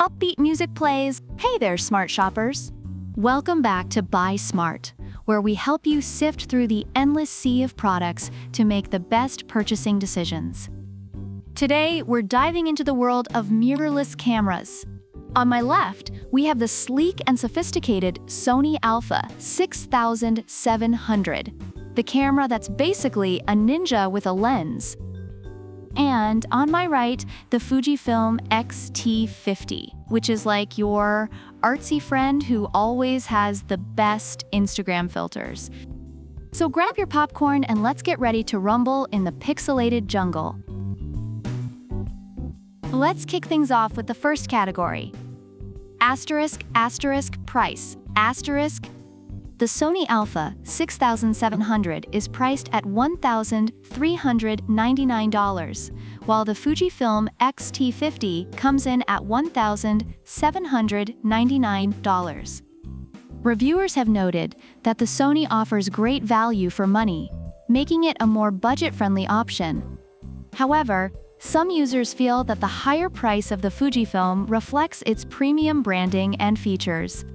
Upbeat music plays. Hey there, smart shoppers. Welcome back to Buy Smart, where we help you sift through the endless sea of products to make the best purchasing decisions. Today, we're diving into the world of mirrorless cameras. On my left, we have the sleek and sophisticated Sony Alpha 6700, the camera that's basically a ninja with a lens. And on my right, the Fujifilm X-T50, which is like your artsy friend who always has the best Instagram filters. So grab your popcorn and let's get ready to rumble in the pixelated jungle. Let's kick things off with the first category. Price. The Sony Alpha 6700 is priced at $1,399, while the Fujifilm X-T50 comes in at $1,799. Reviewers have noted that the Sony offers great value for money, making it a more budget-friendly option. However, some users feel that the higher price of the Fujifilm reflects its premium branding and features.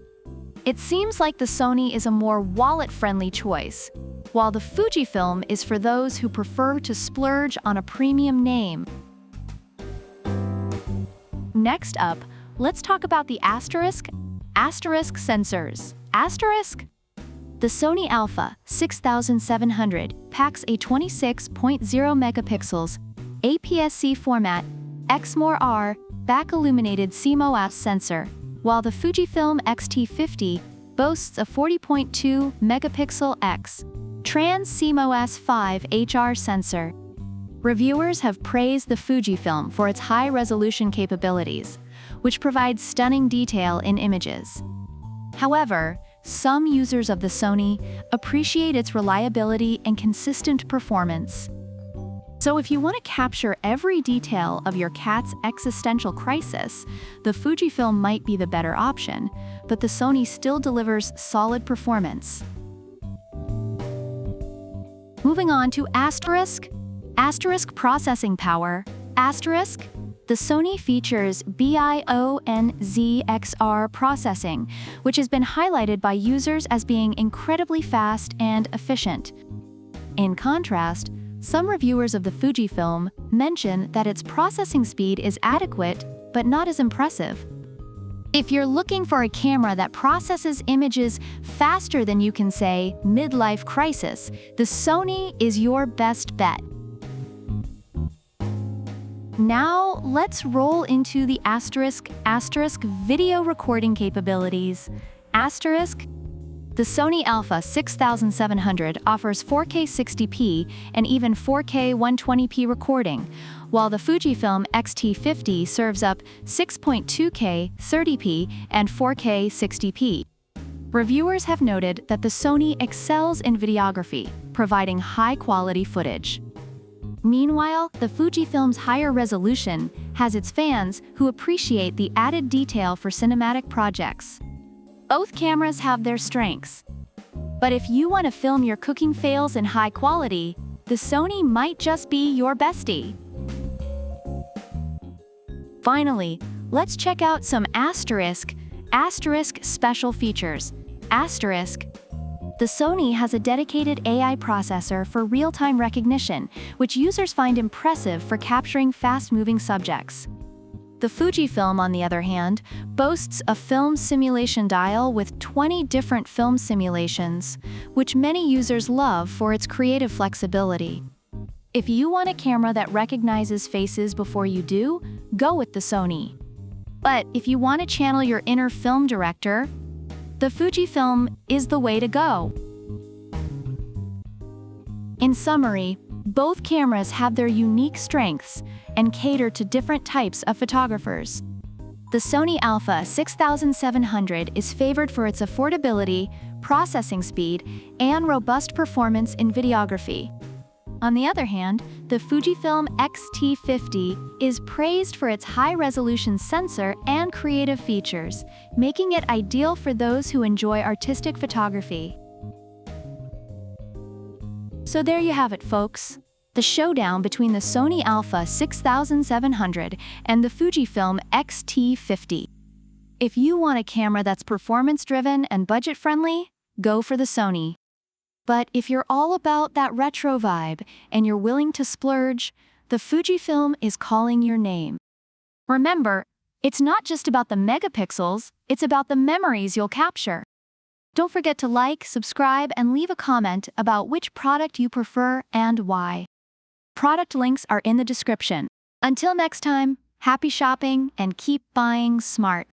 It seems like the Sony is a more wallet-friendly choice, while the Fujifilm is for those who prefer to splurge on a premium name. Next up, let's talk about the asterisk sensors. The Sony Alpha 6700 packs a 26.0 megapixels APS-C format XMOR-R back-illuminated CMOS sensor, while the Fujifilm X-T50 boasts a 40.2 megapixel X Trans CMOS 5 HR sensor. Reviewers have praised the Fujifilm for its high-resolution capabilities, which provides stunning detail in images. However, some users of the Sony appreciate its reliability and consistent performance. So if you want to capture every detail of your cat's existential crisis, the Fujifilm might be the better option, but the Sony still delivers solid performance. Moving on to asterisk processing power. The Sony features BIONZXR processing, which has been highlighted by users as being incredibly fast and efficient. In contrast, some reviewers of the Fujifilm mention that its processing speed is adequate, but not as impressive. If you're looking for a camera that processes images faster than you can say midlife crisis, the Sony is your best bet. Now, let's roll into the asterisk video recording capabilities. The Sony Alpha 6700 offers 4K 60p and even 4K 120p recording, while the Fujifilm X-T50 serves up 6.2K 30p and 4K 60p. Reviewers have noted that the Sony excels in videography, providing high-quality footage. Meanwhile, the Fujifilm's higher resolution has its fans who appreciate the added detail for cinematic projects. Both cameras have their strengths. But if you want to film your cooking fails in high quality, the Sony might just be your bestie. Finally, let's check out some asterisk special features. The Sony has a dedicated AI processor for real-time recognition, which users find impressive for capturing fast-moving subjects. The Fujifilm, on the other hand, boasts a film simulation dial with 20 different film simulations, which many users love for its creative flexibility. If you want a camera that recognizes faces before you do, go with the Sony. But if you want to channel your inner film director, the Fujifilm is the way to go. In summary, both cameras have their unique strengths and cater to different types of photographers. The Sony Alpha 6700 is favored for its affordability, processing speed, and robust performance in videography. On the other hand, the Fujifilm X-T50 is praised for its high-resolution sensor and creative features, making it ideal for those who enjoy artistic photography. So there you have it, folks. The showdown between the Sony Alpha 6700 and the Fujifilm X-T50. If you want a camera that's performance-driven and budget-friendly, go for the Sony. But if you're all about that retro vibe and you're willing to splurge, the Fujifilm is calling your name. Remember, it's not just about the megapixels, it's about the memories you'll capture. Don't forget to like, subscribe, and leave a comment about which product you prefer and why. Product links are in the description. Until next time, happy shopping and keep buying smart.